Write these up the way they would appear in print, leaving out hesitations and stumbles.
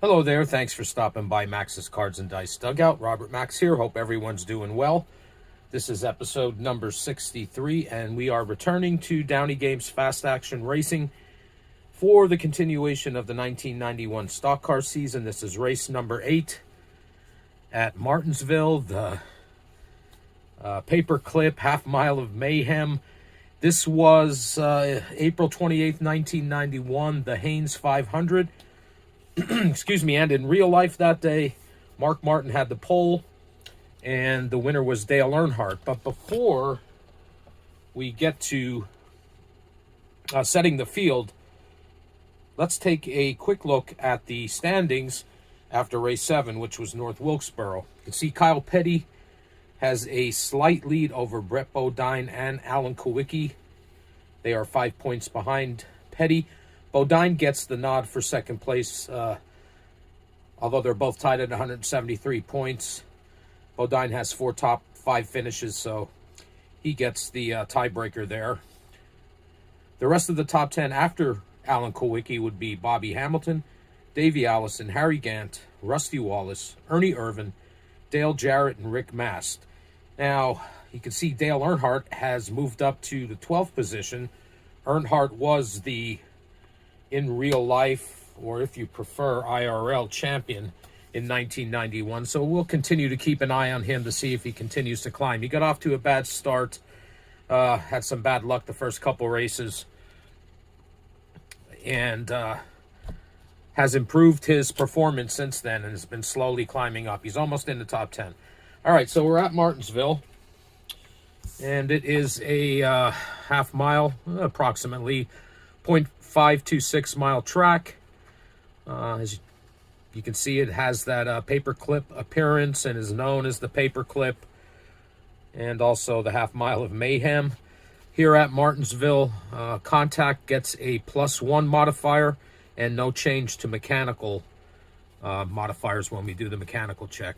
Hello there. Thanks for stopping by Max's Cards and Dice Dugout. Robert Max here. Hope everyone's doing well. This is episode number 63, and we are returning to Downey Games Fast Action Racing for the continuation of the 1991 stock car season. This is race number 8 at Martinsville, the paperclip half mile of mayhem. This was April 28th, 1991, the Haynes 500. Excuse me, and in real life that day, Mark Martin had the pole, and the winner was Dale Earnhardt. But before we get to setting the field, let's take a quick look at the standings after race 7, which was North Wilkesboro. You can see Kyle Petty has a slight lead over Brett Bodine and Alan Kowicki. They are 5 points behind Petty. Bodine gets the nod for second place, although they're both tied at 173 points. Bodine has 4 top 5 finishes, so he gets the tiebreaker there. The rest of the top 10 after Alan Kowicki would be Bobby Hamilton, Davey Allison, Harry Gant, Rusty Wallace, Ernie Irvin, Dale Jarrett, and Rick Mast. Now, you can see Dale Earnhardt has moved up to the 12th position. Earnhardt was the in real life, or if you prefer, IRL champion in 1991. So we'll continue to keep an eye on him to see if he continues to climb. He got off to a bad start, had some bad luck the first couple races, and has improved his performance since then and has been slowly climbing up. He's almost in the top 10. All right, so we're at Martinsville, and it is a half mile, approximately 0.526 mile track. As you can see, it has that paperclip appearance and is known as the paperclip, and also the half mile of mayhem. Here at Martinsville, contact gets a +1 modifier and no change to mechanical modifiers when we do the mechanical check.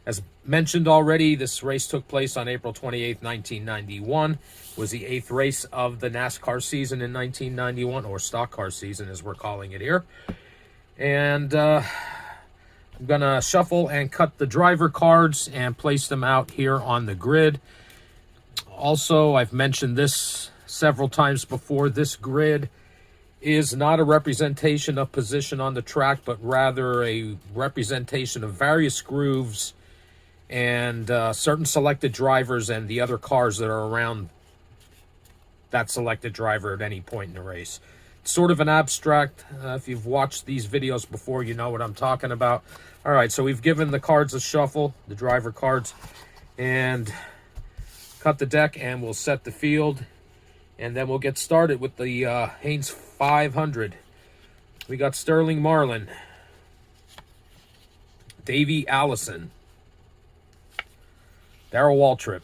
As mentioned already, this race took place on April 28th, 1991. It was the 8th race of the NASCAR season in 1991, or stock car season as we're calling it here. And I'm going to shuffle and cut the driver cards and place them out here on the grid. Also, I've mentioned this several times before, this grid is not a representation of position on the track, but rather a representation of various grooves and certain selected drivers and the other cars that are around that selected driver at any point in the race. It's sort of an abstract. If you've watched these videos before, you know what I'm talking about. All right, so we've given the cards a shuffle, the driver cards, and cut the deck, and we'll set the field, and then we'll get started with the Haynes 500. We got Sterling Marlin, Davey Allison, Darrell Waltrip,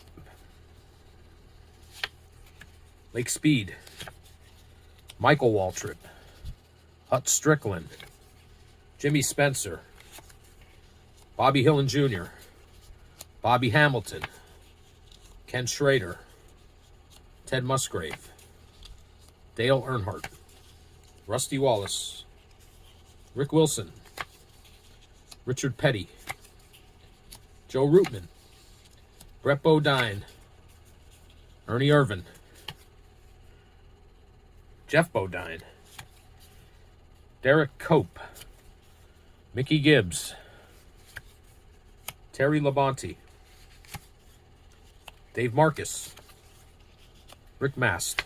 Lake Speed, Michael Waltrip, Hut Strickland, Jimmy Spencer, Bobby Hillen Jr., Bobby Hamilton, Ken Schrader, Ted Musgrave, Dale Earnhardt, Rusty Wallace, Rick Wilson, Richard Petty, Joe Rootman, Brett Bodine, Ernie Irvin, Jeff Bodine, Derek Cope, Mickey Gibbs, Terry Labonte, Dave Marcus, Rick Mast,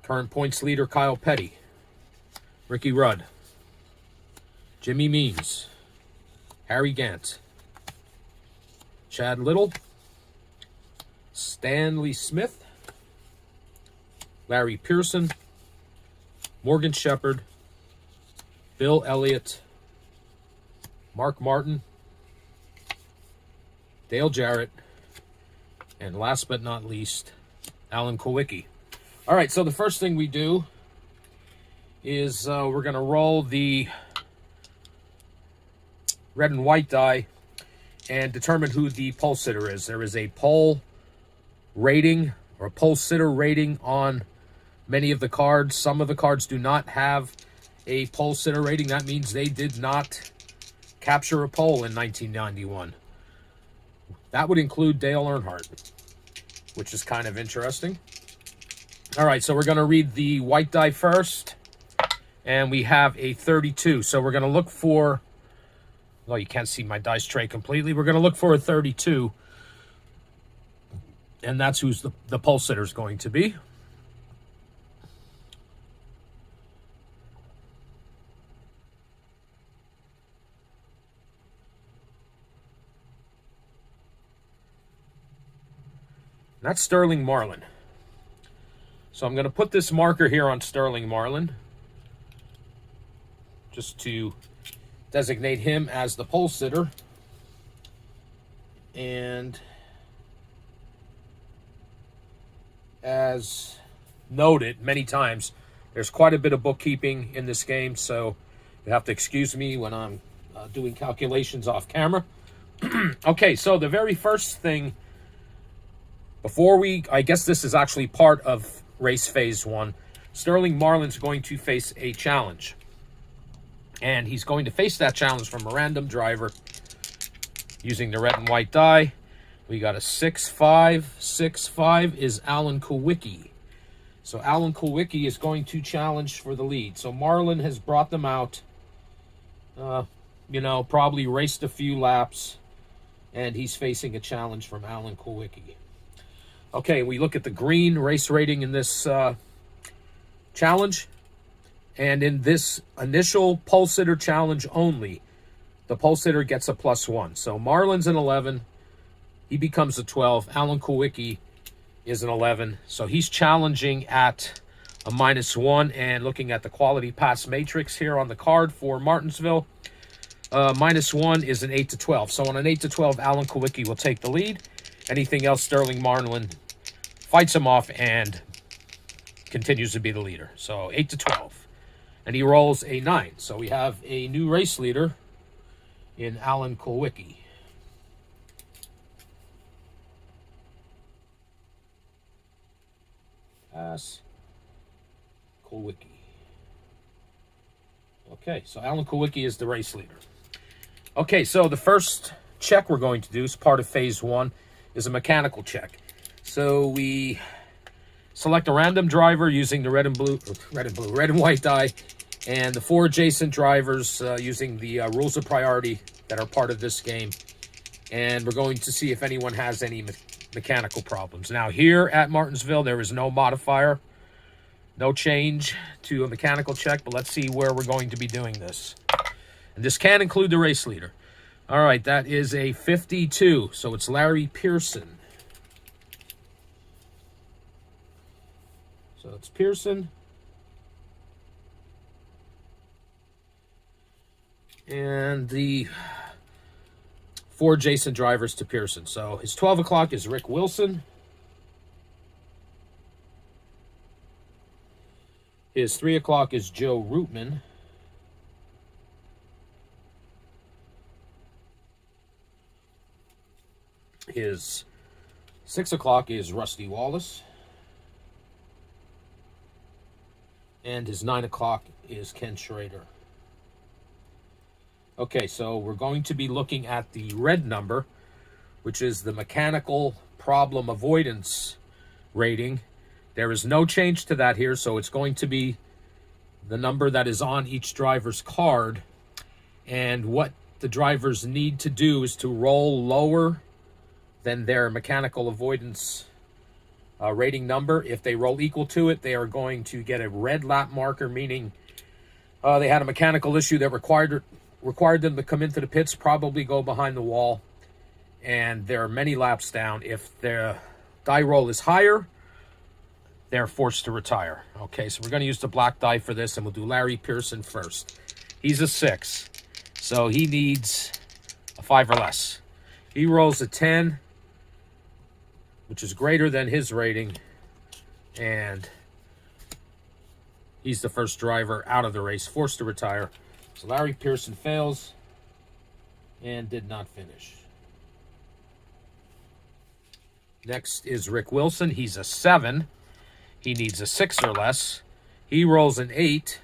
current points leader Kyle Petty, Ricky Rudd, Jimmy Means, Harry Gant, Chad Little, Stanley Smith, Larry Pearson, Morgan Shepherd, Bill Elliott, Mark Martin, Dale Jarrett, and last but not least, Alan Kowicki. All right, so the first thing we do is we're going to roll the red and white die and determine who the pole sitter is. There is a pole rating or a pole sitter rating on many of the cards. Some of the cards do not have a pole sitter rating. That means they did not capture a pole in 1991. That would include Dale Earnhardt, which is kind of interesting. All right, so we're going to read the white die first, and we have a 32. So we're going to look for, well, you can't see my dice tray completely. We're going to look for a 32, and that's who's the pole sitter is going to be. That's Sterling Marlin. So I'm going to put this marker here on Sterling Marlin just to designate him as the pole sitter. And as noted many times, there's quite a bit of bookkeeping in this game, so you have to excuse me when I'm doing calculations off camera. Okay, so the very first thing, before I guess this is actually part of race phase 1, Sterling Marlin's going to face a challenge. And he's going to face that challenge from a random driver using the red and white die. We got a 6-5. 6-5 is Alan Kulwicki. So Alan Kulwicki is going to challenge for the lead. So Marlin has brought them out, probably raced a few laps, and he's facing a challenge from Alan Kulwicki. Okay, we look at the green race rating in this challenge. And in this initial pole sitter challenge only, the pole sitter gets a +1. So Marlin's an 11. He becomes a 12. Alan Kulwicki is an 11. So he's challenging at a -1. And looking at the quality pass matrix here on the card for Martinsville, -1 is an 8 to 12. So on an 8 to 12, Alan Kulwicki will take the lead. Anything else, Sterling Marlin fights him off and continues to be the leader. So 8 to 12. And he rolls a 9. So we have a new race leader in Alan Kulwicki. Pass Kulwicki. Okay, so Alan Kulwicki is the race leader. Okay, so the first check we're going to do as part of phase 1 is a mechanical check. So we select a random driver using the red and white die, and the 4 adjacent drivers using the rules of priority that are part of this game. And we're going to see if anyone has any mechanical problems. Now here at Martinsville, there is no modifier, no change to a mechanical check, but let's see where we're going to be doing this. And this can include the race leader. All right, that is a 52, so it's Larry Pearson. So it's Pearson. And the 4 adjacent drivers to Pearson. So his 12 o'clock is Rick Wilson. His 3 o'clock is Joe Rootman. His 6 o'clock is Rusty Wallace. And his 9 o'clock is Ken Schrader. Okay, so we're going to be looking at the red number, which is the mechanical problem avoidance rating. There is no change to that here, so it's going to be the number that is on each driver's card. And what the drivers need to do is to roll lower than their mechanical avoidance rating number. If they roll equal to it, they are going to get a red lap marker, meaning they had a mechanical issue that required them to come into the pits, probably go behind the wall, and they're many laps down. If their die roll is higher, they're forced to retire. Okay, so we're going to use the black die for this, and we'll do Larry Pearson first. He's a 6, so he needs a 5 or less. He rolls a 10, which is greater than his rating, and he's the first driver out of the race, forced to retire. So Larry Pearson fails and did not finish. Next is Rick Wilson. He's a 7. He needs a 6 or less. He rolls an 8,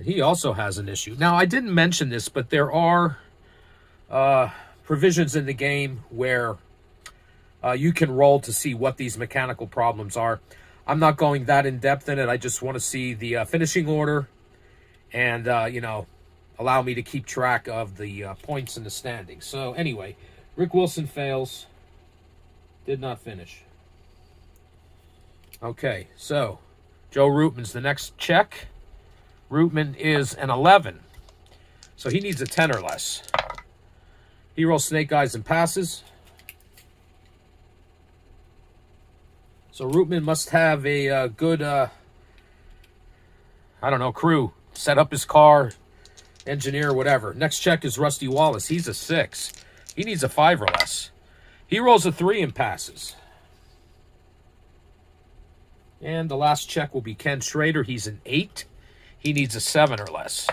He also has an issue. Now, I didn't mention this, but there are provisions in the game where you can roll to see what these mechanical problems are. I'm not going that in-depth in it. I just want to see the finishing order and, you know, allow me to keep track of the points in the standings. So, anyway, Rick Wilson fails. Did not finish. Okay, so Joe Rootman's the next check. Rootman is an 11. So he needs a 10 or less. He rolls snake eyes and passes. So Rootman must have a good, I don't know, crew. Set up his car, engineer, whatever. Next check is Rusty Wallace. He's a 6. He needs a 5 or less. He rolls a 3 and passes. And the last check will be Ken Schrader. He's an 8. He needs a 7 or less.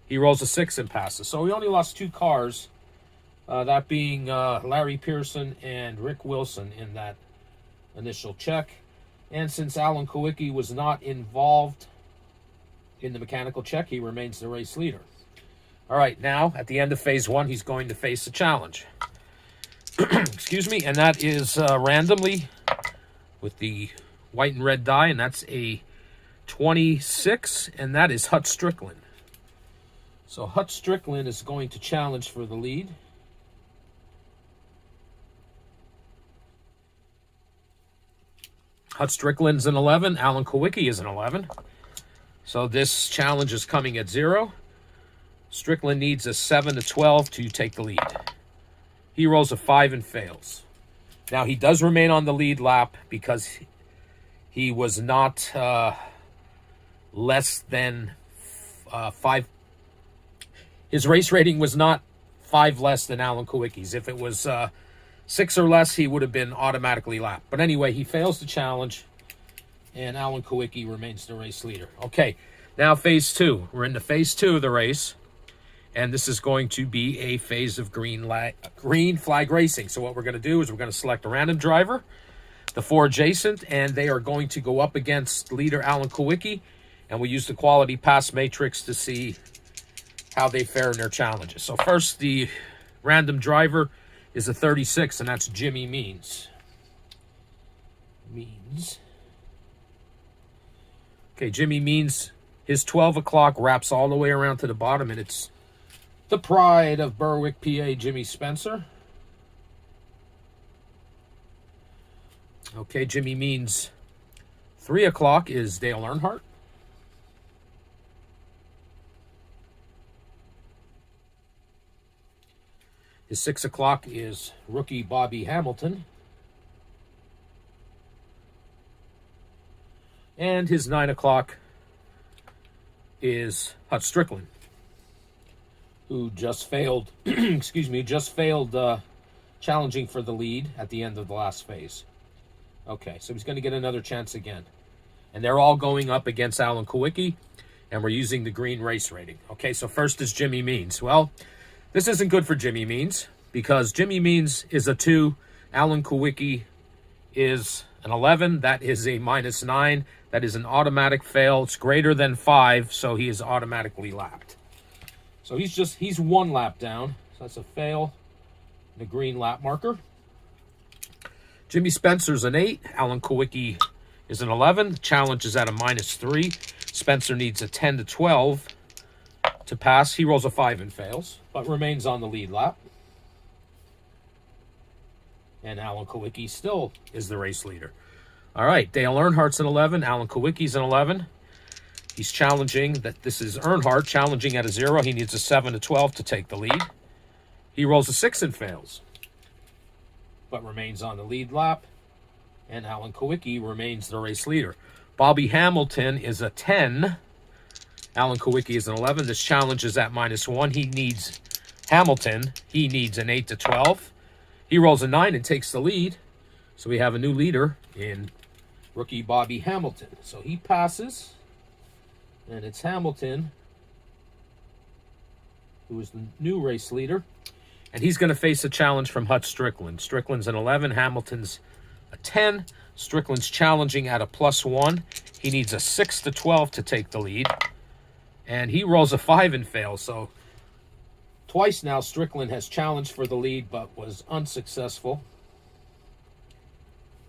He rolls a 6 and passes. So we only lost 2 cars, that being Larry Pearson and Rick Wilson in that initial check. And since Alan Kowicki was not involved in the mechanical check, he remains the race leader. All right, now at the end of phase 1, he's going to face a challenge. Excuse me, and that is randomly with the white and red die, and that's a 26, and that is Hut Strickland. So Hut Strickland is going to challenge for the lead. Hut Strickland's an 11. Alan Kowicki is an 11. So this challenge is coming at 0. Strickland needs a 7 to 12 to take the lead. He rolls a 5 and fails. Now he does remain on the lead lap because he was not less than 5. His race rating was not 5 less than Alan Kowicki's. If it was 6 or less, he would have been automatically lapped. But anyway, he fails the challenge, and Alan Kowicki remains the race leader. Okay, now phase 2. We're into phase 2 of the race, and this is going to be a phase of green flag racing. So what we're going to do is we're going to select a random driver, the 4 adjacent, and they are going to go up against leader Alan Kowicki, and we use the quality pass matrix to see how they fare in their challenges. So first, the random driver is a 36, and that's Jimmy Means. Okay, Jimmy Means, his 12 o'clock wraps all the way around to the bottom, and it's the pride of Berwick, PA, Jimmy Spencer. Okay, Jimmy Means' 3 o'clock is Dale Earnhardt. His 6 o'clock is rookie Bobby Hamilton. And his 9 o'clock is Hut Strickland, who just failed, challenging for the lead at the end of the last phase. Okay, so he's going to get another chance again. And they're all going up against Alan Kowicki, and we're using the green race rating. Okay, so first is Jimmy Means. Well, this isn't good for Jimmy Means because Jimmy Means is a 2. Alan Kowicki is an 11. That is a -9. That is an automatic fail. It's greater than 5, so he is automatically lapped. So he's 1 lap down. So that's a fail. The green lap marker. Jimmy Spencer's an 8. Alan Kowicki is an 11. Challenge is at a -3. Spencer needs a 10 to 12 to pass. He rolls a 5 and fails, but remains on the lead lap. And Alan Kowicki still is the race leader. All right, Dale Earnhardt's an 11. Alan Kowicki's an 11. He's challenging, this is Earnhardt challenging at a 0. He needs a 7 to 12 to take the lead. He rolls a 6 and fails, but remains on the lead lap. And Alan Kowicki remains the race leader. Bobby Hamilton is a 10. Alan Kowicki is an 11. This challenge is at -1. He needs an 8 to 12. He rolls a 9 and takes the lead. So we have a new leader in rookie Bobby Hamilton. So he passes, and it's Hamilton who is the new race leader. And he's going to face a challenge from Hut Strickland. Strickland's an 11. Hamilton's a 10. Strickland's challenging at a +1. He needs a 6 to 12 to take the lead. And he rolls a 5 and fails. So twice now Strickland has challenged for the lead but was unsuccessful.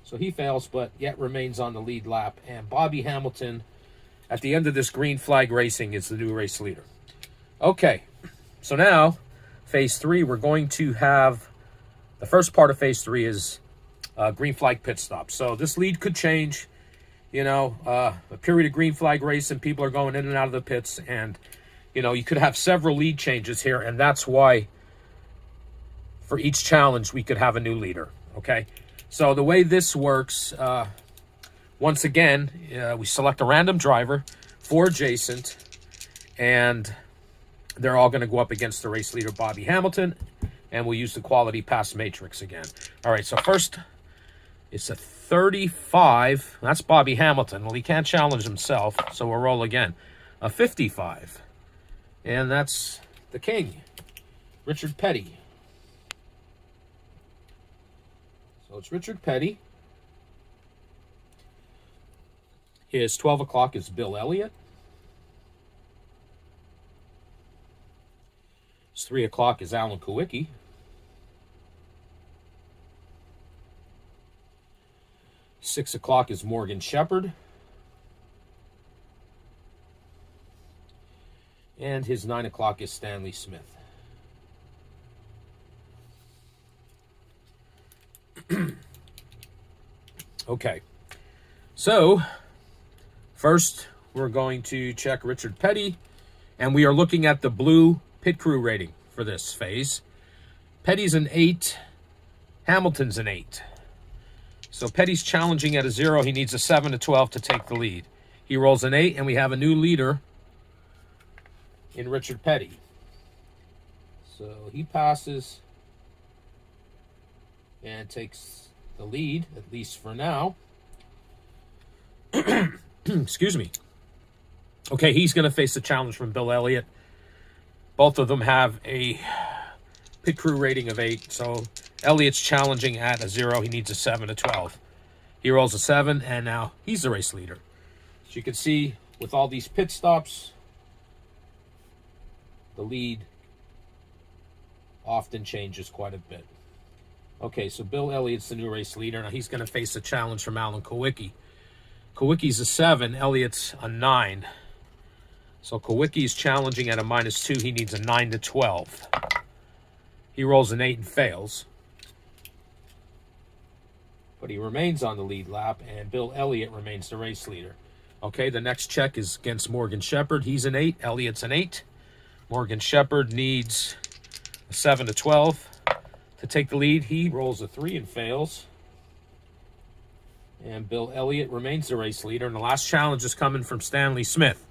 So he fails but yet remains on the lead lap. And Bobby Hamilton, at the end of this green flag racing, is the new race leader. Okay, so now phase 3, we're going to have the first part of phase 3 is green flag pit stop. So this lead could change. You know, a period of green flag racing, people are going in and out of the pits, and, you know, you could have several lead changes here, and that's why for each challenge we could have a new leader, okay? So the way this works, once again, we select a random driver, 4 adjacent, and they're all going to go up against the race leader, Bobby Hamilton, and we'll use the quality pass matrix again. All right, so first, it's a 35. That's Bobby Hamilton. Well, he can't challenge himself, so we'll roll again. A 55. And that's the king, Richard Petty. So it's Richard Petty. His 12 o'clock is Bill Elliott. His 3 o'clock is Alan Kowicki. Six o'clock is Morgan Shepherd. And his 9 o'clock is Stanley Smith. Okay. So, first we're going to check Richard Petty. And we are looking at the blue pit crew rating for this phase. Petty's an 8. Hamilton's an 8. So Petty's challenging at a 0. He needs a 7 to 12 to take the lead. He rolls an 8, and we have a new leader in Richard Petty. So he passes and takes the lead, at least for now. Excuse me. Okay, he's going to face a challenge from Bill Elliott. Both of them have a pit crew rating of 8, so Elliott's challenging at a 0. He needs a 7 to 12. He rolls a 7, and now he's the race leader. As you can see, with all these pit stops, the lead often changes quite a bit. Okay, so Bill Elliott's the new race leader. Now he's going to face a challenge from Alan Kowicki. Kowicki's a 7. Elliott's a 9. So Kowicki's challenging at a -2. He needs a 9 to 12. He rolls an 8 and fails. But he remains on the lead lap, and Bill Elliott remains the race leader. Okay, the next check is against Morgan Shepherd. He's an 8. Elliott's an 8. Morgan Shepherd needs a 7 to 12 to take the lead. He rolls a 3 and fails. And Bill Elliott remains the race leader. And the last challenge is coming from Stanley Smith.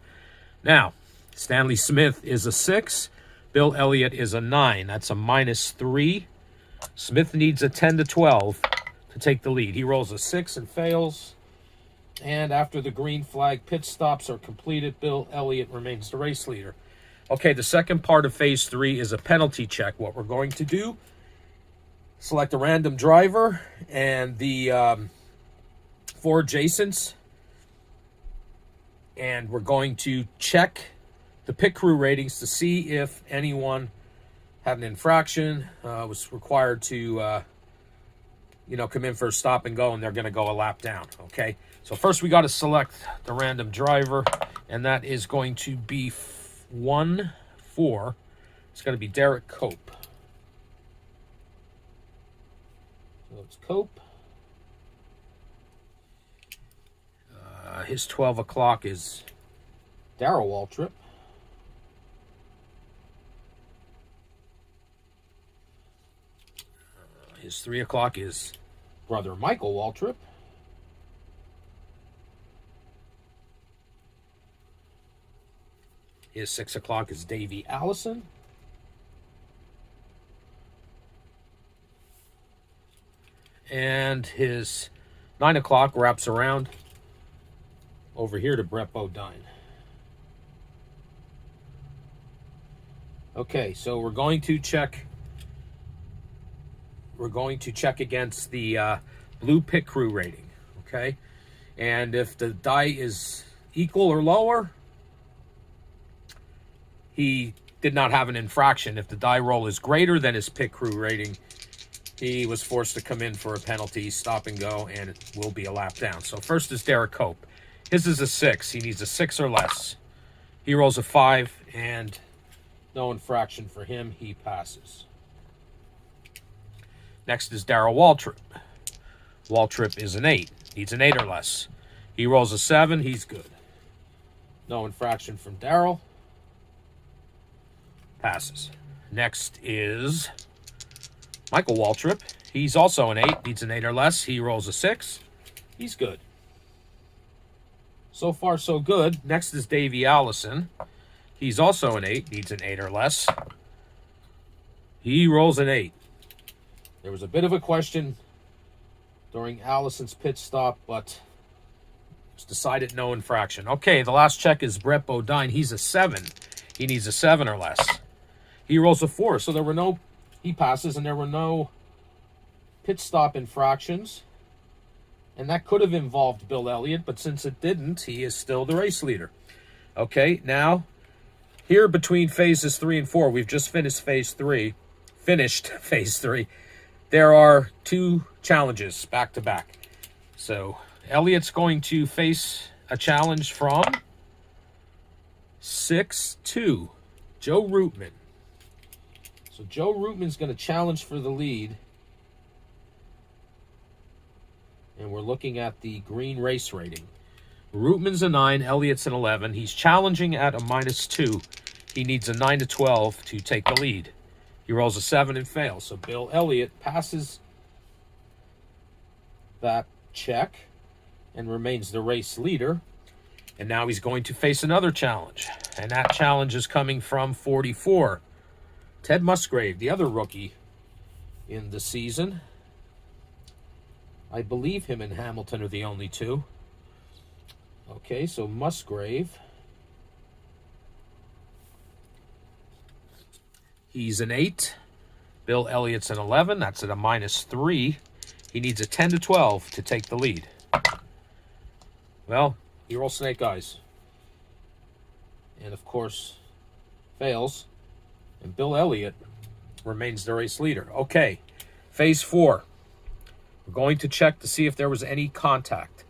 Now, Stanley Smith is a 6. Bill Elliott is a 9. That's a -3. Smith needs a 10 to 12 to take the lead. He rolls a 6 and fails. And after the green flag pit stops are completed, Bill Elliott remains the race leader. Okay, the second part of phase 3 is a penalty check. What we're going to do, select a random driver and the 4 adjacents. And we're going to check the pit crew ratings to see if anyone had an infraction, was required to, come in for a stop and go, and they're going to go a lap down, okay? So first we got to select the random driver, and that is going to be 1-4. It's going to be Derek Cope. So it's Cope. His 12 o'clock is Darrell Waltrip. His 3 o'clock is brother Michael Waltrip. His 6 o'clock is Davey Allison. And his 9 o'clock wraps around over here to Brett Bodine. Okay, so we're going to check against the blue pit crew rating, okay? And if the die is equal or lower, he did not have an infraction. If the die roll is greater than his pit crew rating, he was forced to come in for a penalty, stop and go, and it will be a lap down. So first is Derek Cope. His is a 6. He needs a 6 or less. He rolls a 5, and no infraction for him. He passes. Next is Darrell Waltrip. Waltrip is an 8. Needs an 8 or less. He rolls a 7. He's good. No infraction from Darrell. Passes. Next is Michael Waltrip. He's also an 8. Needs an 8 or less. He rolls a 6. He's good. So far, so good. Next is Davey Allison. He's also an 8. Needs an 8 or less. He rolls an 8. There was a bit of a question during Allison's pit stop, but it's decided no infraction. Okay, the last check is Brett Bodine. He's a 7. He needs a 7 or less. He rolls a 4, so he passes, and there were no pit stop infractions. And that could have involved Bill Elliott, but since it didn't, he is still the race leader. Okay, now, here between phases 3 and 4, we've just finished phase 3. There are 2 challenges back-to-back. So, Elliott's going to face a challenge from 6-2, Joe Rootman. So, Joe Rootman's going to challenge for the lead. And we're looking at the green race rating. Rootman's a 9, Elliott's an 11. He's challenging at a -2. He needs a 9 to 12 to take the lead. He rolls a 7 and fails. So Bill Elliott passes that check and remains the race leader. And now he's going to face another challenge. And that challenge is coming from 44. Ted Musgrave, the other rookie in the season. I believe him and Hamilton are the only 2. Okay, so Musgrave. He's an 8. Bill Elliott's an 11. That's at a -3. He needs a 10 to 12 to take the lead. Well, he rolls snake eyes. And, of course, fails. And Bill Elliott remains the race leader. Okay, phase 4. We're going to check to see if there was any contact.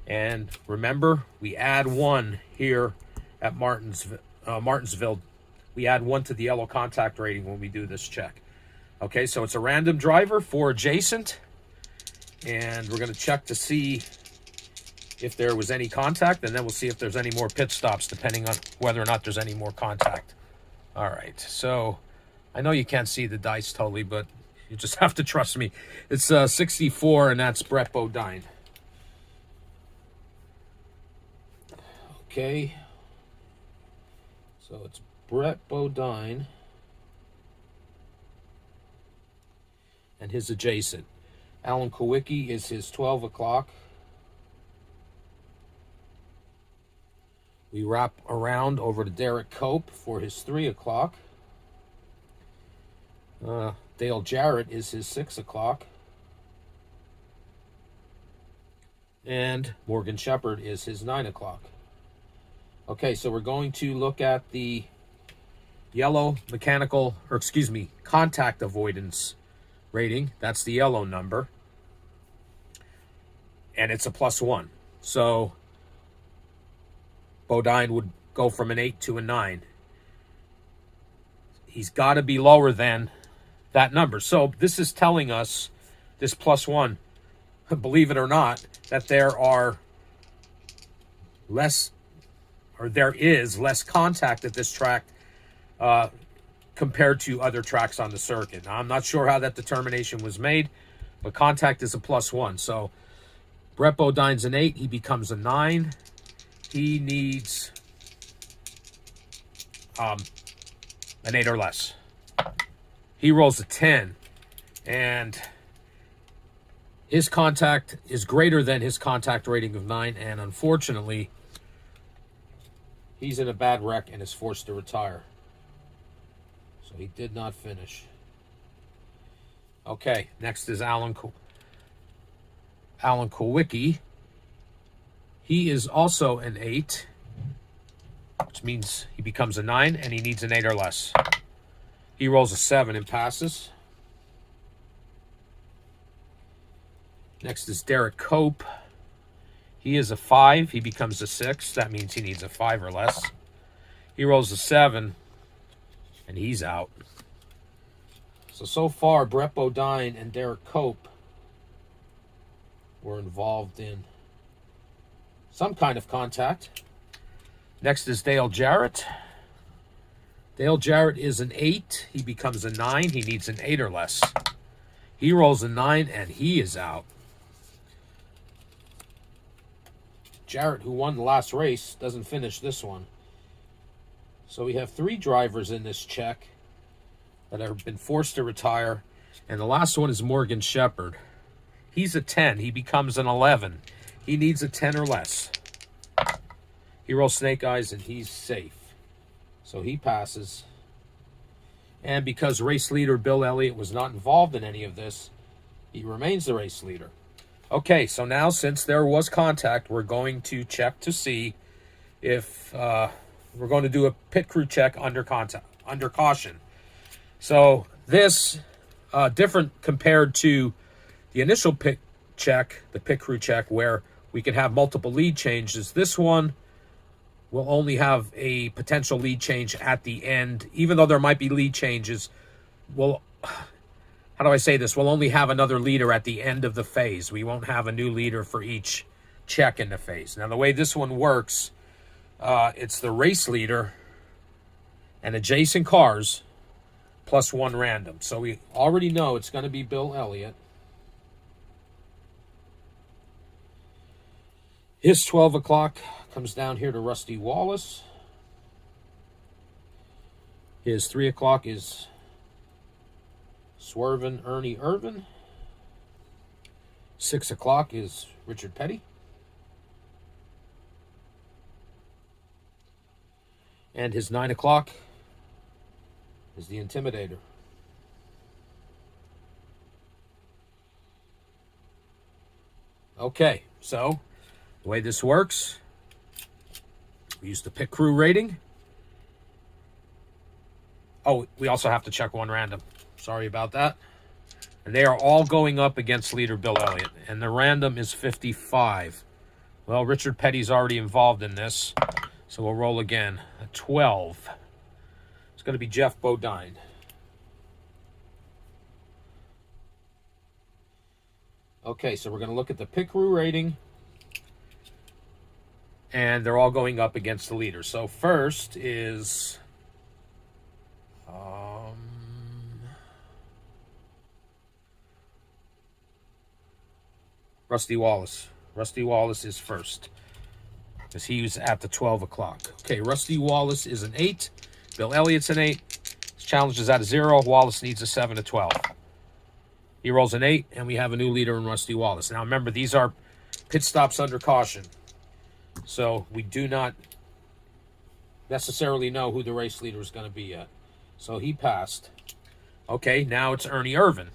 And remember, we add 1 here at Martinsville. We add 1 to the yellow contact rating when we do this check. Okay, so it's a random driver for adjacent. And we're going to check to see if there was any contact. And then we'll see if there's any more pit stops, depending on whether or not there's any more contact. All right, so I know you can't see the dice totally, but you just have to trust me. It's 64, and that's Brett Bodine. Okay. So it's Brett Bodine and his adjacent. Alan Kowicki is his 12 o'clock. We wrap around over to Derek Cope for his 3 o'clock. Dale Jarrett is his 6 o'clock. And Morgan Shepherd is his 9 o'clock. Okay, so we're going to look at the yellow contact avoidance rating. That's the yellow number. And it's a +1. So Bodine would go from an 8 to a 9. He's got to be lower than that number. So this is telling us, this +1, believe it or not, that there is less contact at this track compared to other tracks on the circuit. Now, I'm not sure how that determination was made, but contact is a +1. So Brett Bodine's an 8. He becomes a 9. He needs an 8 or less. He rolls a 10, and his contact is greater than his contact rating of 9, and unfortunately, he's in a bad wreck and is forced to retire. So he did not finish. Okay, next is Alan Kowicki. He is also an 8. which means he becomes a 9, and he needs an 8 or less. He rolls a 7 and passes. Next is Derek Cope. He is a 5. He becomes a 6. That means he needs a 5 or less. He rolls a 7, and he's out. So far, Brett Bodine and Derek Cope were involved in some kind of contact. Next is Dale Jarrett. Dale Jarrett is an 8. He becomes a 9. He needs an 8 or less. He rolls a 9, and he is out. Jarrett, who won the last race, doesn't finish this one. So we have 3 drivers in this check that have been forced to retire. And the last one is Morgan Shepherd. He's a 10. He becomes an 11. He needs a 10 or less. He rolls snake eyes, and he's safe. So he passes. And because race leader Bill Elliott was not involved in any of this, he remains the race leader. Okay, so now since there was contact, we're going to check to see if we're going to do a pit crew check under caution. So this different compared to the initial pit check, the pit crew check, where we can have multiple lead changes. This one will only have a potential lead change at the end. Even though there might be lead changes, how do I say this? We'll only have another leader at the end of the phase. We won't have a new leader for each check in the phase. Now, the way this one works, it's the race leader and adjacent cars plus 1 random. So we already know it's going to be Bill Elliott. His 12 o'clock comes down here to Rusty Wallace. His 3 o'clock is Swervin' Ernie Irvin. 6 o'clock is Richard Petty. And his 9 o'clock is the Intimidator. Okay, so the way this works, we use the pit crew rating. Oh, we also have to check 1 random. Sorry about that. And they are all going up against leader Bill Elliott. And the random is 55. Well, Richard Petty's already involved in this. So we'll roll again. A 12. It's going to be Jeff Bodine. Okay, so we're going to look at the pit crew rating. And they're all going up against the leader. So first is Rusty Wallace. Rusty Wallace is first because he was at the 12 o'clock. Okay, Rusty Wallace is an 8. Bill Elliott's an 8. His challenge is at a 0. Wallace needs a 7 to 12. He rolls an 8, and we have a new leader in Rusty Wallace. Now, remember, these are pit stops under caution. So we do not necessarily know who the race leader is going to be yet. So he passed. Okay, now it's Ernie Irvin.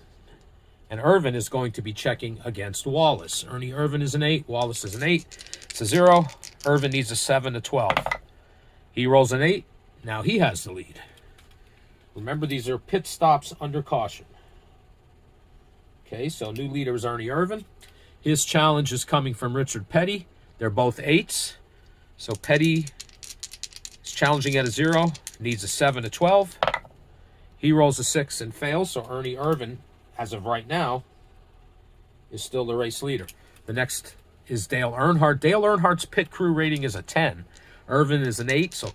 And Irvin is going to be checking against Wallace. Ernie Irvin is an 8. Wallace is an 8. It's a 0. Irvin needs a 7 to 12. He rolls an 8. Now he has the lead. Remember, these are pit stops under caution. Okay, so new leader is Ernie Irvin. His challenge is coming from Richard Petty. They're both 8s. So Petty is challenging at a 0. Needs a 7 to 12. He rolls a 6 and fails. So Ernie Irvin, as of right now, is still the race leader. The next is Dale Earnhardt. Dale Earnhardt's pit crew rating is a 10. Irvin is an 8. So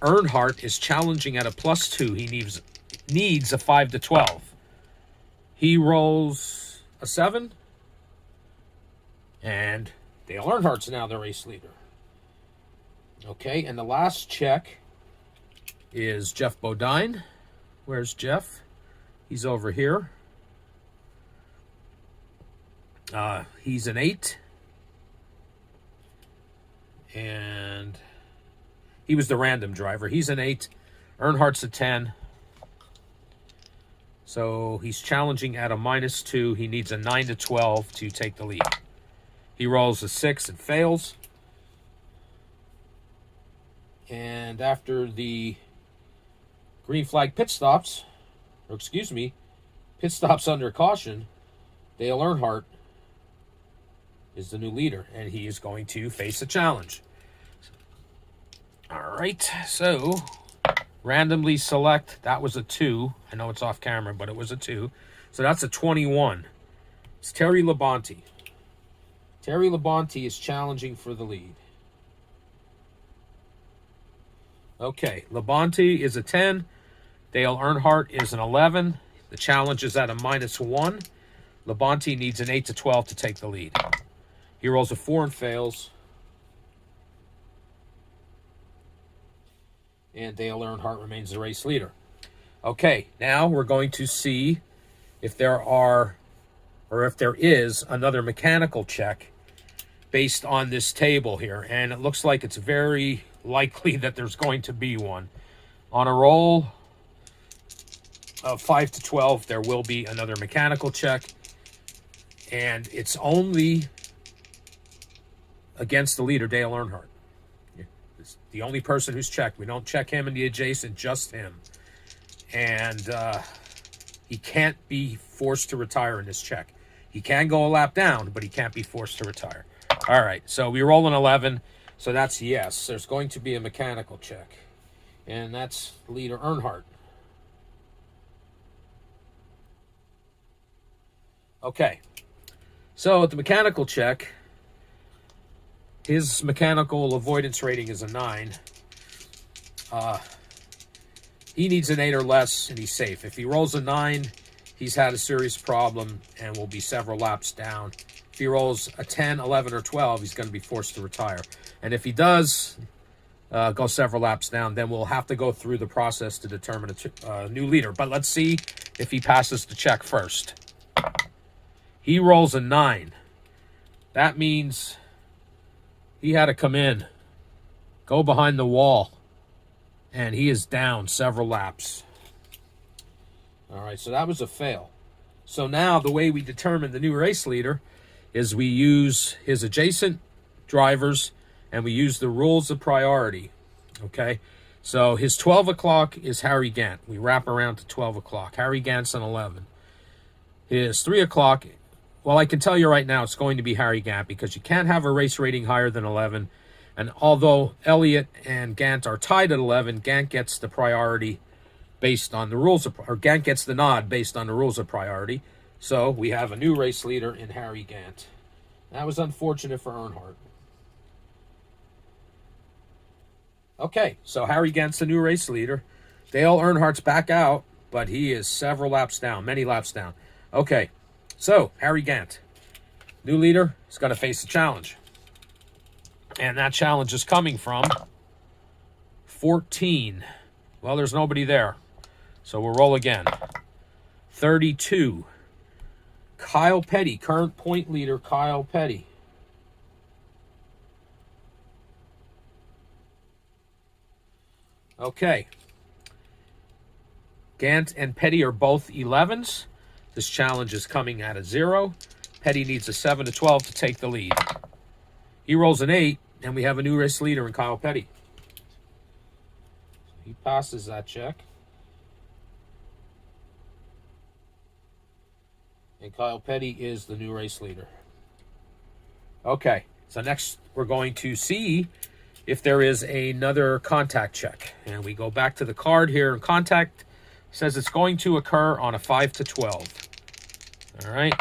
Earnhardt is challenging at a +2. He needs a 5 to 12. He rolls a 7. And Dale Earnhardt's now the race leader. Okay, and the last check is Jeff Bodine. Where's Jeff? He's over here. He's an 8. And he was the random driver. He's an 8. Earnhardt's a 10. So he's challenging at a -2. He needs a 9 to 12 to take the lead. He rolls a 6 and fails. And after the green flag pit stops, or excuse me, pit stops under caution, Dale Earnhardt is the new leader, and he is going to face a challenge. All right, so randomly select. That was a 2. I know it's off camera, but it was a 2. So that's a 21. It's Terry Labonte. Terry Labonte is challenging for the lead. Okay, Labonte is a 10. Dale Earnhardt is an 11. The challenge is at a -1. Labonte needs an 8 to 12 to take the lead. He rolls a 4 and fails. And Dale Earnhardt remains the race leader. Okay, now we're going to see if there are, or if there is, another mechanical check based on this table here. And it looks like it's very likely that there's going to be one. On a roll of 5 to 12, there will be another mechanical check. And it's only against the leader, Dale Earnhardt. It's the only person who's checked. We don't check him and the adjacent, just him. And he can't be forced to retire in this check. He can go a lap down, but he can't be forced to retire. All right, so we roll an 11. So that's yes. There's going to be a mechanical check. And that's leader Earnhardt. Okay. So at the mechanical check, his mechanical avoidance rating is a 9. He needs an 8 or less, and he's safe. If he rolls a 9, he's had a serious problem and will be several laps down. If he rolls a 10, 11, or 12, he's going to be forced to retire. And if he does go several laps down, then we'll have to go through the process to determine a new leader. But let's see if he passes the check first. He rolls a 9. That means he had to come in, go behind the wall, and he is down several laps. All right, so that was a fail. So now the way we determine the new race leader is we use his adjacent drivers and we use the rules of priority. Okay, so his 12 o'clock is Harry Gant. We wrap around to 12 o'clock. Harry Gant's an 11. His 3 o'clock, well, I can tell you right now it's going to be Harry Gant because you can't have a race rating higher than 11. And although Elliott and Gant are tied at 11, Gant gets the priority based on the rules of, or Gant gets the nod based on the rules of priority. So we have a new race leader in Harry Gant. That was unfortunate for Earnhardt. Okay, so Harry Gant's the new race leader. Dale Earnhardt's back out, but he is several laps down, many laps down. Okay, so Harry Gant, new leader, is going to face a challenge. And that challenge is coming from 14. Well, there's nobody there. So we'll roll again. 32. Kyle Petty, current point leader, Kyle Petty. Okay. Gant and Petty are both 11s. This challenge is coming at a 0. Petty needs a 7 to 12 to take the lead. He rolls an 8, and we have a new race leader in Kyle Petty. He passes that check. And Kyle Petty is the new race leader. Okay, so next we're going to see if there is another contact check. And we go back to the card here, and contact says it's going to occur on a 5 to 12. All right.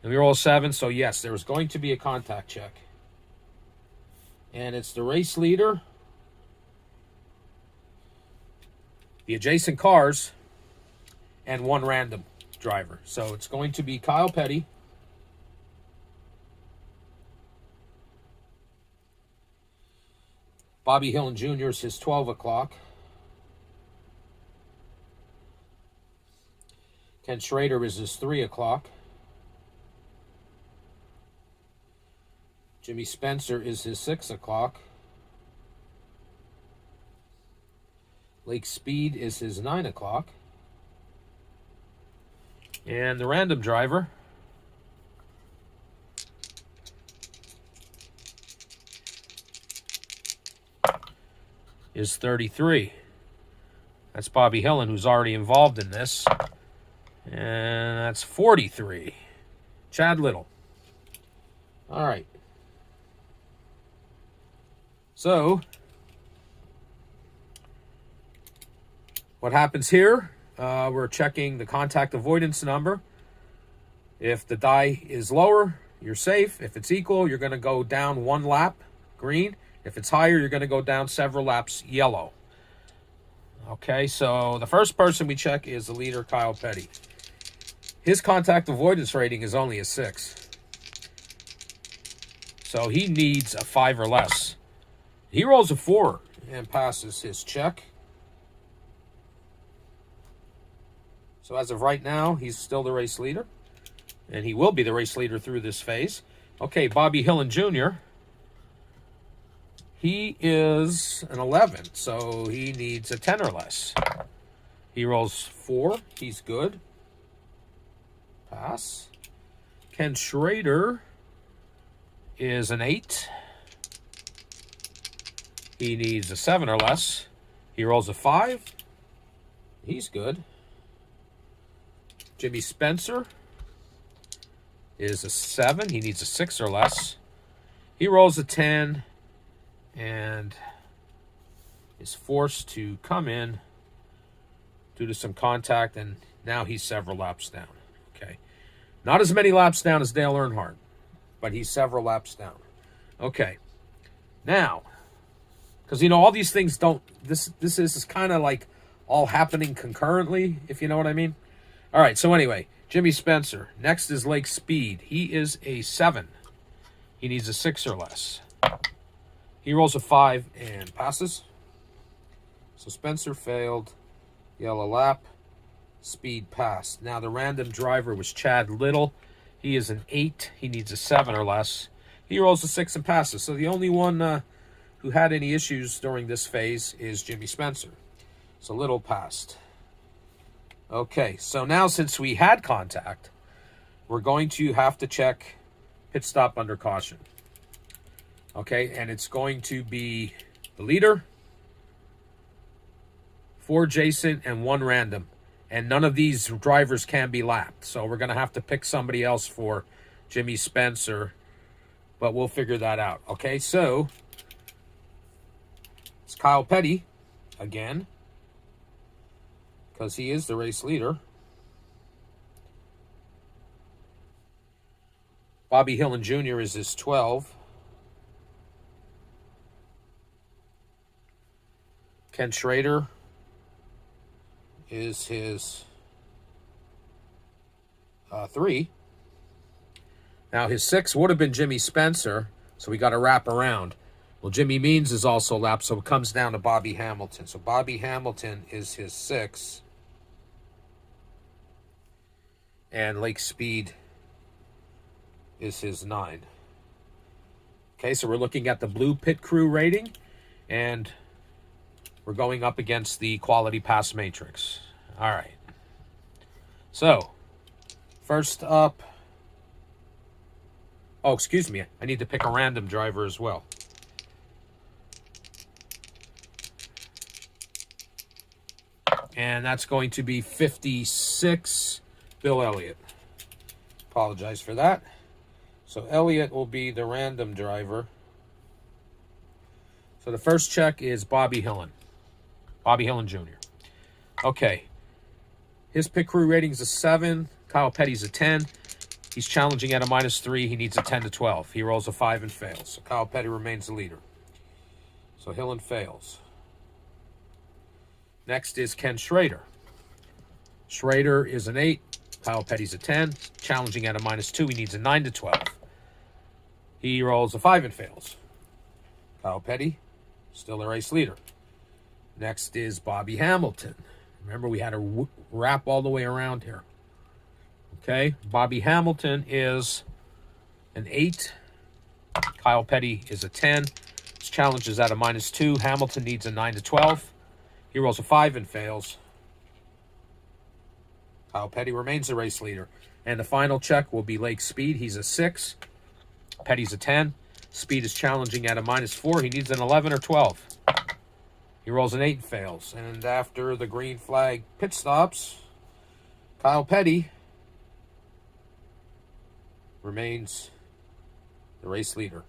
And we roll a 7, so yes, there is going to be a contact check. And it's the race leader, the adjacent cars, and one random driver. So it's going to be Kyle Petty, Bobby Hillin Jr. is his 12 o'clock. Ken Schrader is his 3 o'clock. Jimmy Spencer is his 6 o'clock. Lake Speed is his 9 o'clock. And the random driver is 33. That's Bobby Hillen, who's already involved in this. And that's 43. Chad Little. All right. So, what happens here? We're checking the contact avoidance number. If the die is lower, you're safe. If it's equal, you're going to go down 1 lap, green. If it's higher, you're going to go down several laps, yellow. Okay, so the first person we check is the leader, Kyle Petty. His contact avoidance rating is only a 6. So he needs a 5 or less. He rolls a 4 and passes his check. So as of right now, he's still the race leader. And he will be the race leader through this phase. Okay, Bobby Hillen Jr. He is an 11, so he needs a 10 or less. He rolls 4. He's good. Pass. Ken Schrader is an 8. He needs a 7 or less. He rolls a 5. He's good. Jimmy Spencer is a 7. He needs a 6 or less. He rolls a 10 and is forced to come in due to some contact, and now he's several laps down. Okay. Not as many laps down as Dale Earnhardt, but he's several laps down. Okay. Now, because, you know, all these things don't, this is kind of like all happening concurrently, if you know what I mean. All right, so anyway, Jimmy Spencer. Next is Lake Speed. He is a 7. He needs a 6 or less. He rolls a 5 and passes. So Spencer failed. Yellow lap. Speed passed. Now the random driver was Chad Little. He is an 8. He needs a 7 or less. He rolls a 6 and passes. So the only one who had any issues during this phase is Jimmy Spencer. So Little passed. Okay, so now since we had contact, we're going to have to check pit stop under caution. Okay, and it's going to be the leader, 4 Jason, and 1 random. And none of these drivers can be lapped. So we're going to have to pick somebody else for Jimmy Spencer, but we'll figure that out. Okay, so it's Kyle Petty again, because he is the race leader. Bobby Hillen Jr. is his 12. Ken Schrader is his 3. Now his 6 would have been Jimmy Spencer, so we got to wrap around. Well, Jimmy Means is also lapped, so it comes down to Bobby Hamilton. So Bobby Hamilton is his 6. And Lake Speed is his 9. Okay, so we're looking at the blue pit crew rating, and we're going up against the quality pass matrix. All right. So, first up, oh, excuse me, I need to pick a random driver as well. And that's going to be 56, Bill Elliott. Apologize for that. So Elliott will be the random driver. So the first check is Bobby Hillen. Bobby Hillen Jr. Okay. His pit crew rating is a 7. Kyle Petty's a 10. He's challenging at a -3. He needs a 10 to 12. He rolls a 5 and fails. So Kyle Petty remains the leader. So Hillen fails. Next is Ken Schrader. Schrader is an 8. Kyle Petty's a 10. Challenging at a -2. He needs a 9 to 12. He rolls a 5 and fails. Kyle Petty, still the race leader. Next is Bobby Hamilton. Remember, we had to wrap all the way around here. Okay, Bobby Hamilton is an 8. Kyle Petty is a 10. His challenge is at a -2. Hamilton needs a 9 to 12. He rolls a 5 and fails. Kyle Petty remains the race leader. And the final check will be Lake Speed. He's a 6. Petty's a 10. Speed is challenging at a -4. He needs an 11 or 12. He rolls an 8 and fails. And after the green flag pit stops, Kyle Petty remains the race leader.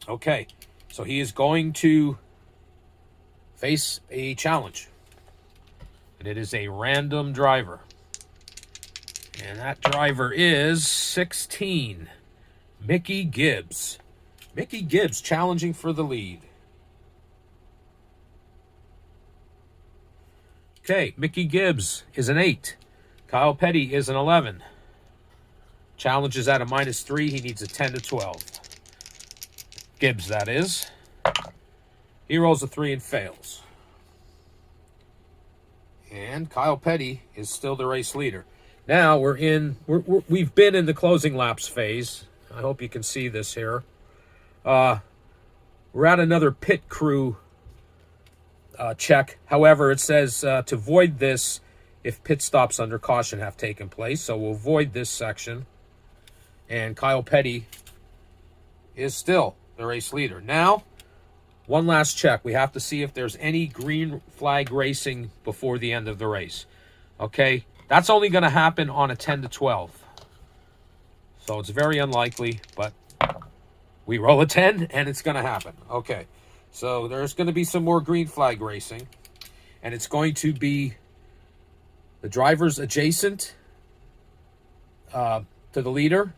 Okay, so he is going to face a challenge. And it is a random driver. And that driver is 16, Mickey Gibbs. Mickey Gibbs challenging for the lead. Okay, Mickey Gibbs is an 8. Kyle Petty is an 11. Challenge is at a -3. He needs a 10 to 12. Gibbs, that is. He rolls a 3 and fails. And Kyle Petty is still the race leader. Now we've been in the closing laps phase. I hope you can see this here. We're at another pit crew check. However, it says to void this if pit stops under caution have taken place. So we'll void this section. And Kyle Petty is still the race leader. Now, one last check. We have to see if there's any green flag racing before the end of the race. Okay, that's only going to happen on a 10 to 12. So it's very unlikely, but we roll a 10 and it's going to happen. Okay, so there's going to be some more green flag racing. And it's going to be the drivers adjacent to the leader.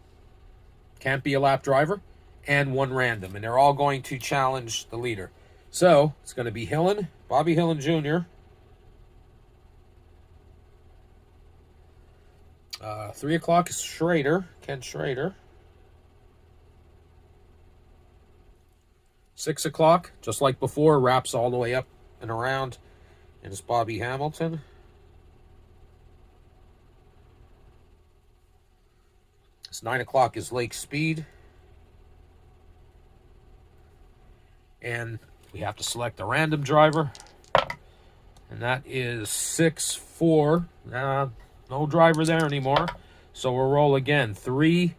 Can't be a lap driver. And one random, and they're all going to challenge the leader. So it's going to be Hillen, Bobby Hillen Jr. 3 o'clock is Schrader, Ken Schrader. 6 o'clock, just like before, wraps all the way up and around, and it's Bobby Hamilton. It's 9 o'clock is Lake Speed. And we have to select a random driver. And that is 6-4. No driver there anymore. So we'll roll again. 3-6.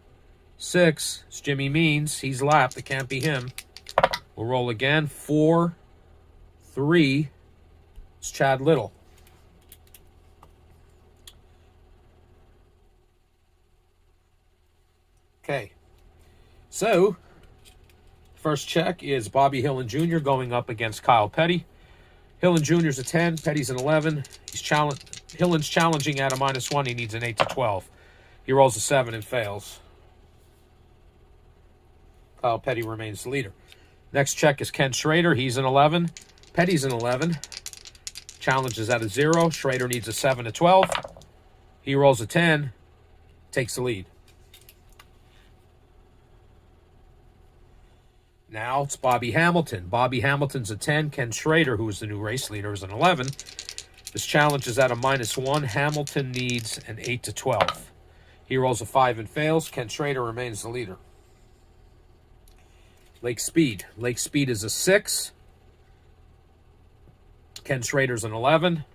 It's Jimmy Means. He's lapped. It can't be him. We'll roll again. 4-3. It's Chad Little. Okay. So first check is Bobby Hillen Jr. going up against Kyle Petty. Hillen Jr.'s a 10. Petty's an 11. Hillen's challenging at a -1. He needs an 8 to 12. He rolls a 7 and fails. Kyle Petty remains the leader. Next check is Ken Schrader. He's an 11. Petty's an 11. Challenge is at a 0. Schrader needs a 7 to 12. He rolls a 10. Takes the lead. Now it's Bobby Hamilton. Bobby Hamilton's a 10. Ken Schrader, who is the new race leader, is an 11. This challenge is at a -1. Hamilton needs an 8 to 12. He rolls a 5 and fails. Ken Schrader remains the leader. Lake Speed. Lake Speed is a 6. Ken Schrader's an 11.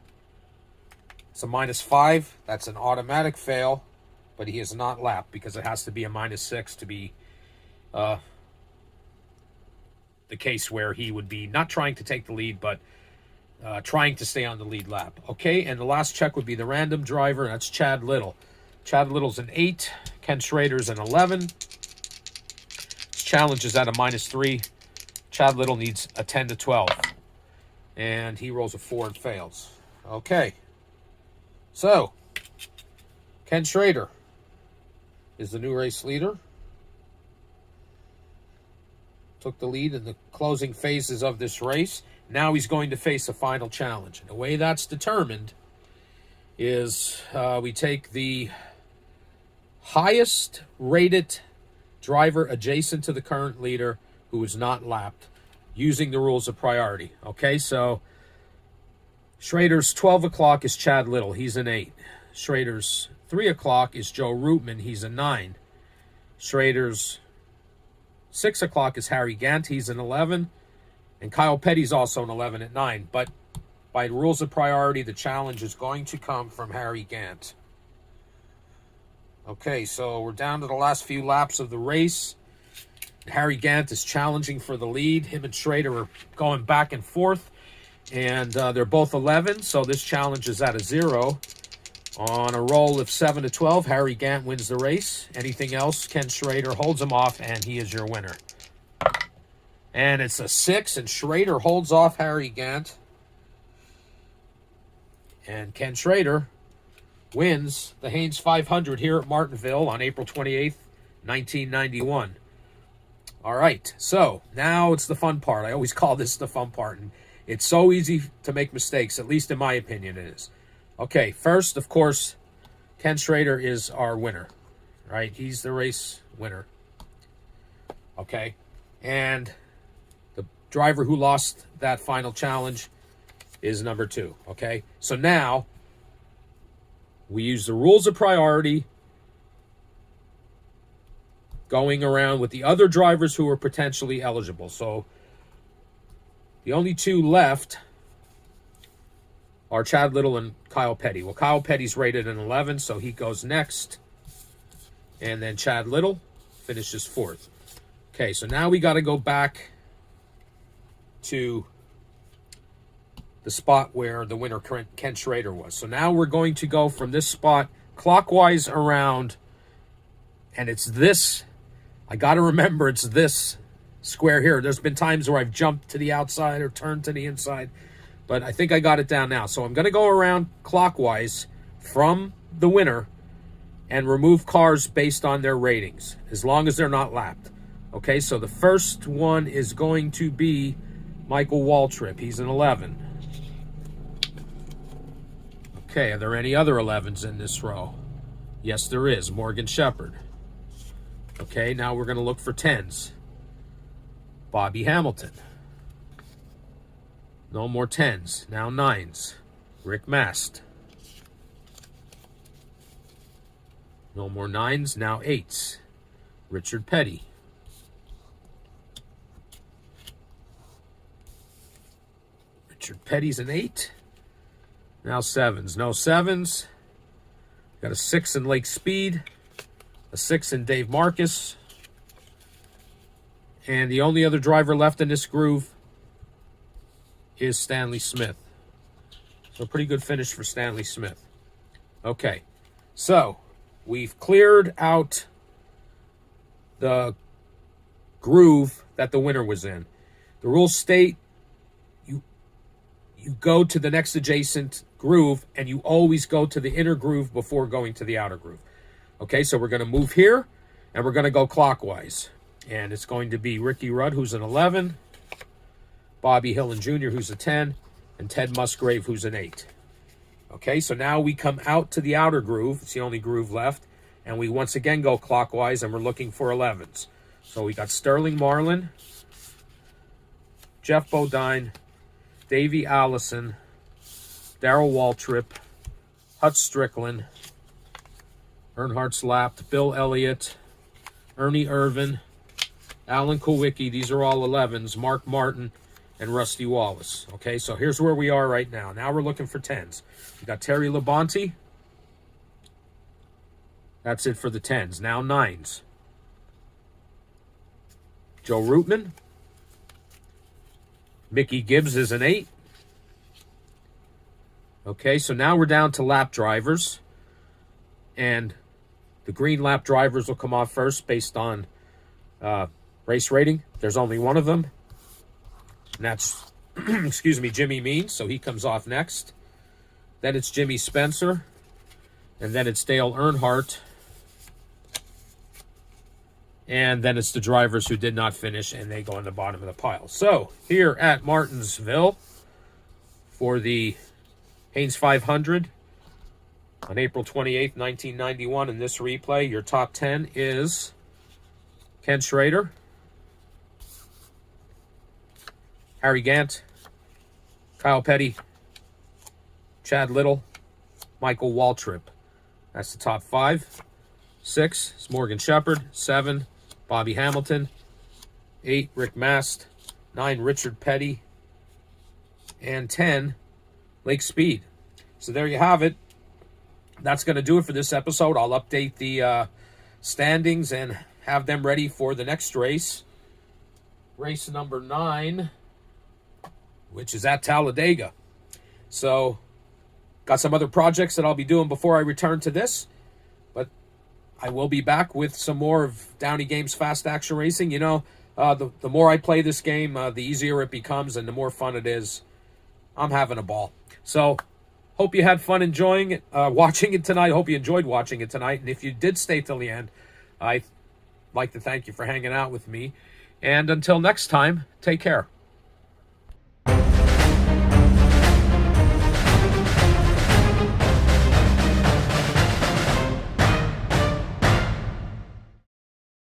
It's a -5. That's an automatic fail, but he is not lapped because it has to be a -6 to be the case where he would be not trying to take the lead, but trying to stay on the lead lap. Okay, and the last check would be the random driver. That's Chad Little. Chad Little's an 8. Ken Schrader's an 11. His challenge is at a -3. Chad Little needs a 10 to 12. And he rolls a 4 and fails. Okay. So, Ken Schrader is the new race leader. Took the lead in the closing phases of this race. Now he's going to face a final challenge. And the way that's determined is we take the highest rated driver adjacent to the current leader who is not lapped using the rules of priority. Okay, so Schrader's 12 o'clock is Chad Little. He's an 8. Schrader's 3 o'clock is Joe Rootman. He's a 9. Schrader's 6 o'clock is Harry Gant. He's an 11. And Kyle Petty's also an 11 at 9. But by the rules of priority, the challenge is going to come from Harry Gant. Okay, so we're down to the last few laps of the race. Harry Gant is challenging for the lead. Him and Schrader are going back and forth. And they're both 11, so this challenge is at a 0. On a roll of 7 to 12, Harry Gant wins the race. Anything else, Ken Schrader holds him off, and he is your winner. And it's a 6, and Schrader holds off Harry Gant. And Ken Schrader wins the Haynes 500 here at Martinsville on April 28th, 1991. All right, so now it's the fun part. I always call this the fun part, and it's so easy to make mistakes, at least in my opinion it is. Okay, first, of course, Ken Schrader is our winner, right? He's the race winner. Okay, and the driver who lost that final challenge is number 2, okay? So now, we use the rules of priority going around with the other drivers who are potentially eligible. So, the only 2 left are Chad Little and Kyle Petty. Well, Kyle Petty's rated an 11, so he goes next. And then Chad Little finishes 4th. Okay, so now we got to go back to the spot where the winner, Ken Schrader, was. So now we're going to go from this spot clockwise around, and it's this. I got to remember it's this square here. There's been times where I've jumped to the outside or turned to the inside, but I think I got it down now. So I'm going to go around clockwise from the winner and remove cars based on their ratings, as long as they're not lapped. Okay, so the first one is going to be Michael Waltrip. He's an 11. Okay, are there any other 11s in this row? Yes, there is. Morgan Shepherd. Okay, now we're going to look for 10s. Bobby Hamilton. No more 10s. Now 9s. Rick Mast. No more 9s. Now 8s. Richard Petty. Richard Petty's an 8. Now 7s. No 7s. Got a 6 in Lake Speed. A 6 in Dave Marcus. And the only other driver left in this groove is Stanley Smith. So pretty good finish for Stanley Smith. Okay, so we've cleared out the groove that the winner was in. The rules state you go to the next adjacent groove, and you always go to the inner groove before going to the outer groove. Okay, so we're going to move here, and we're going to go clockwise. And it's going to be Ricky Rudd, who's an 11, Bobby Hillen Jr., who's a 10, and Ted Musgrave, who's an 8. Okay, so now we come out to the outer groove. It's the only groove left. And we once again go clockwise, and we're looking for 11s. So we got Sterling Marlin, Jeff Bodine, Davey Allison, Darrell Waltrip, Hutch Strickland, Earnhardt's Lapped, Bill Elliott, Ernie Irvin, Alan Kulwicki. These are all 11s. Mark Martin and Rusty Wallace. Okay, so here's where we are right now. Now we're looking for 10s. We got Terry Labonte. That's it for the 10s. Now 9s. Joe Rootman. Mickey Gibbs is an 8. Okay, so now we're down to lap drivers. And the green lap drivers will come off first based on race rating. There's only one of them. And that's, excuse me, Jimmy Means. So he comes off next. Then it's Jimmy Spencer. And then it's Dale Earnhardt. And then it's the drivers who did not finish, and they go on the bottom of the pile. So, here at Martinsville, for the Haynes 500, on April 28th, 1991, in this replay, your top 10 is Ken Schrader, Harry Gant, Kyle Petty, Chad Little, Michael Waltrip. That's the top 5. 6 is Morgan Shepherd. 7, Bobby Hamilton. 8, Rick Mast. 9, Richard Petty. And 10, Lake Speed. So there you have it. That's going to do it for this episode. I'll update the standings and have them ready for the next race. race number 9, which is at Talladega. So, got some other projects that I'll be doing before I return to this. But I will be back with some more of Downey Games Fast Action Racing. You know, the more I play this game, the easier it becomes and the more fun it is. I'm having a ball. So, hope you had fun enjoying it, watching it tonight. Hope you enjoyed watching it tonight. And if you did stay till the end, I'd like to thank you for hanging out with me. And until next time, take care.